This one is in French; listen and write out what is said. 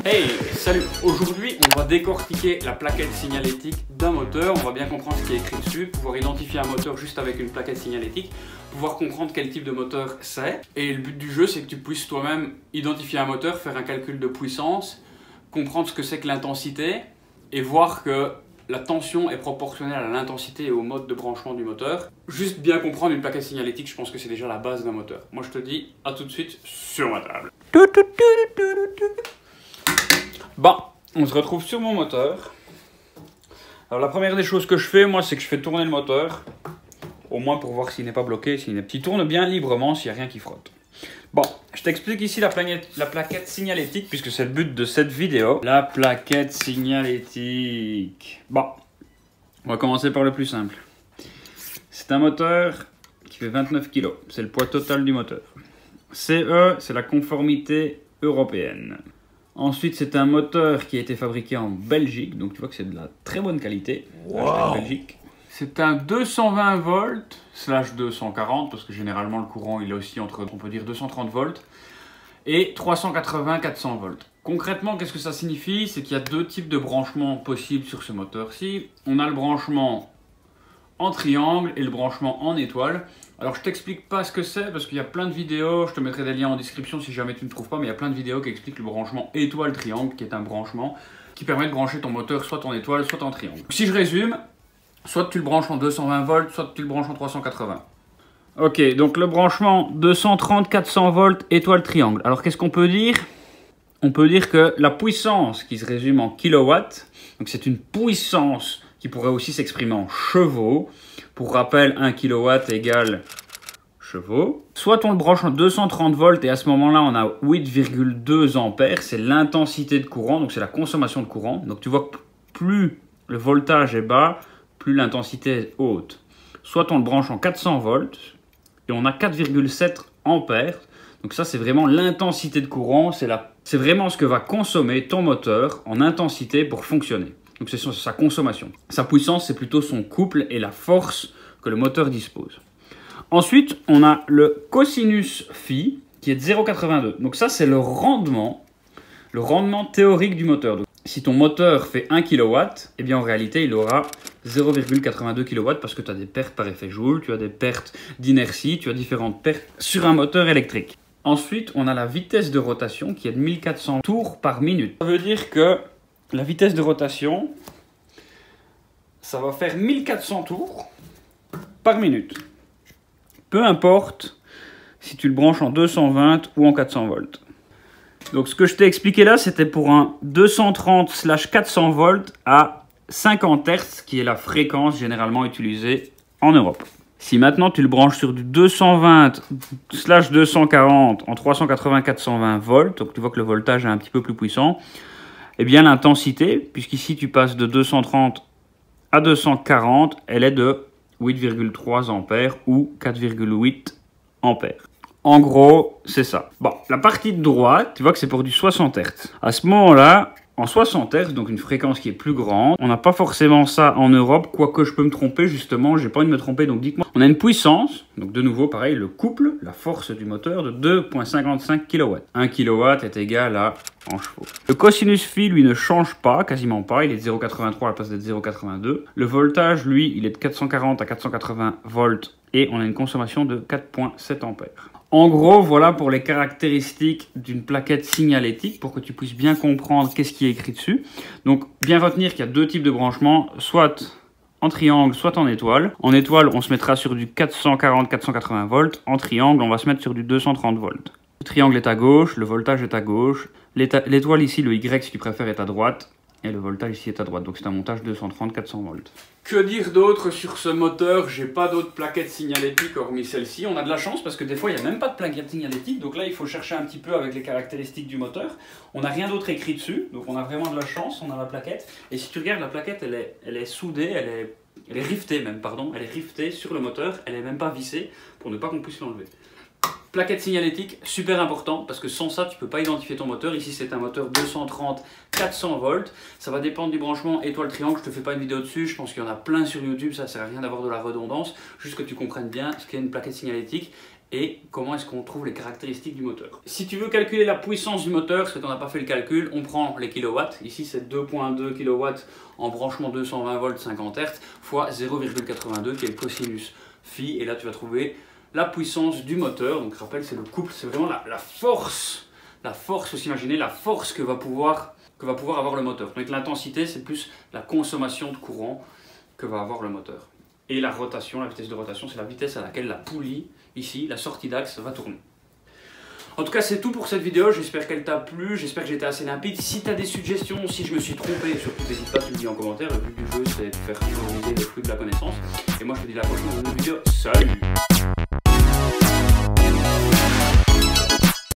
Hey, salut! Aujourd'hui, on va décortiquer la plaquette signalétique d'un moteur. On va bien comprendre ce qui est écrit dessus, pouvoir identifier un moteur juste avec une plaquette signalétique, pouvoir comprendre quel type de moteur c'est. Et le but du jeu, c'est que tu puisses toi-même identifier un moteur, faire un calcul de puissance, comprendre ce que c'est que l'intensité et voir que la tension est proportionnelle à l'intensité et au mode de branchement du moteur. Juste bien comprendre une plaquette signalétique, je pense que c'est déjà la base d'un moteur. Moi, je te dis à tout de suite sur ma table. Bon, on se retrouve sur mon moteur. Alors la première des choses que je fais, moi, c'est que je fais tourner le moteur. Au moins pour voir s'il n'est pas bloqué, s'il tourne bien librement, s'il n'y a rien qui frotte. Bon, je t'explique ici la plaquette signalétique, puisque c'est le but de cette vidéo. La plaquette signalétique. Bon, on va commencer par le plus simple. C'est un moteur qui fait 29 kg. C'est le poids total du moteur. CE, c'est la conformité européenne. Ensuite, c'est un moteur qui a été fabriqué en Belgique, donc tu vois que c'est de la très bonne qualité. Wow. Belgique. C'est un 220 volts / 240, parce que généralement le courant il est aussi entre, on peut dire 230 volts, et 380-400 volts. Concrètement, qu'est-ce que ça signifie? C'est qu'il y a deux types de branchements possibles sur ce moteur-ci. On a le branchement en triangle et le branchement en étoile. Alors je t'explique pas ce que c'est parce qu'il y a plein de vidéos, je te mettrai des liens en description si jamais tu ne trouves pas, mais il y a plein de vidéos qui expliquent le branchement étoile-triangle, qui est un branchement qui permet de brancher ton moteur soit en étoile, soit en triangle. Si je résume, soit tu le branches en 220 volts, soit tu le branches en 380. Ok, donc le branchement 230-400 volts étoile-triangle. Alors qu'est-ce qu'on peut dire? On peut dire que la puissance qui se résume en kilowatts, donc c'est une puissance qui pourrait aussi s'exprimer en chevaux. Pour rappel, 1 kW égale chevaux. Soit on le branche en 230 volts et à ce moment-là, on a 8,2 ampères. C'est l'intensité de courant, donc c'est la consommation de courant. Donc tu vois que plus le voltage est bas, plus l'intensité est haute. Soit on le branche en 400 volts et on a 4,7 ampères. Donc ça, c'est vraiment l'intensité de courant. C'est vraiment ce que va consommer ton moteur en intensité pour fonctionner. Donc c'est sa consommation. Sa puissance, c'est plutôt son couple et la force que le moteur dispose. Ensuite, on a le cosinus phi qui est de 0,82. Donc ça, c'est le rendement théorique du moteur. Donc, si ton moteur fait 1 kW, eh bien en réalité, il aura 0,82 kW parce que tu as des pertes par effet Joule, tu as des pertes d'inertie, tu as différentes pertes sur un moteur électrique. Ensuite, on a la vitesse de rotation qui est de 1400 tours par minute. Ça veut dire que la vitesse de rotation, ça va faire 1400 tours par minute. Peu importe si tu le branches en 220 ou en 400 volts. Donc ce que je t'ai expliqué là, c'était pour un 230/400 volts à 50 Hz, qui est la fréquence généralement utilisée en Europe. Si maintenant tu le branches sur du 220/240 en 380-420 volts, donc tu vois que le voltage est un petit peu plus puissant, eh bien l'intensité, puisqu'ici tu passes de 230 à 240, elle est de 8,3 ampères ou 4,8 ampères. En gros, c'est ça. Bon, la partie de droite, tu vois que c'est pour du 60 Hz. À ce moment-là, en 60 Hz, donc une fréquence qui est plus grande, on n'a pas forcément ça en Europe, quoique je peux me tromper justement, j'ai pas envie de me tromper, donc dis-moi. On a une puissance, donc de nouveau pareil, le couple, la force du moteur de 2,55 kW. 1 kW est égal à en chevaux. Le cosinus phi, lui, ne change pas, quasiment pas, il est de 0,83 à la place d'être 0,82. Le voltage, lui, il est de 440 à 480 volts et on a une consommation de 4,7 ampères. En gros, voilà pour les caractéristiques d'une plaquette signalétique pour que tu puisses bien comprendre qu'est-ce qui est écrit dessus. Donc, bien retenir qu'il y a deux types de branchements, soit en triangle, soit en étoile. En étoile, on se mettra sur du 440-480 volts. En triangle, on va se mettre sur du 230 volts. Le triangle est à gauche, le voltage est à gauche. L'étoile ici, le Y si tu préfères, est à droite. Et le voltage ici est à droite, donc c'est un montage 230-400 volts. Que dire d'autre sur ce moteur? J'ai pas d'autres plaquettes signalétiques hormis celle-ci. On a de la chance parce que des fois il n'y a même pas de plaquette signalétique, donc là il faut chercher un petit peu avec les caractéristiques du moteur. On n'a rien d'autre écrit dessus, donc on a vraiment de la chance, on a la plaquette. Et si tu regardes, la plaquette elle est soudée, elle est rivetée même, pardon, elle est rivetée sur le moteur, elle est même pas vissée pour ne pas qu'on puisse l'enlever. Plaquette signalétique, super important, parce que sans ça, tu ne peux pas identifier ton moteur. Ici, c'est un moteur 230-400 volts. Ça va dépendre du branchement étoile-triangle. Je ne te fais pas une vidéo dessus. Je pense qu'il y en a plein sur YouTube. Ça ne sert à rien d'avoir de la redondance. Juste que tu comprennes bien ce qu'est une plaquette signalétique. et comment est-ce qu'on trouve les caractéristiques du moteur. Si tu veux calculer la puissance du moteur, parce qu'on n'a pas fait le calcul, on prend les kilowatts. Ici c'est 2.2 kW en branchement 220 volts 50 Hz fois 0,82 qui est le cosinus phi. Et là tu vas trouver la puissance du moteur. Donc rappelle, c'est le couple, c'est vraiment la force. La force, aussi imaginer la force que va pouvoir avoir le moteur. Donc l'intensité, c'est plus la consommation de courant que va avoir le moteur. Et la rotation, la vitesse de rotation, c'est la vitesse à laquelle la poulie, ici, la sortie d'axe, va tourner. En tout cas, c'est tout pour cette vidéo. J'espère qu'elle t'a plu. J'espère que j'ai été assez limpide. Si tu as des suggestions, si je me suis trompé, surtout n'hésite pas, tu me dis en commentaire. Le but du jeu, c'est de faire favoriser le flux de la connaissance. Et moi, je te dis à la prochaine dans une vidéo. Salut!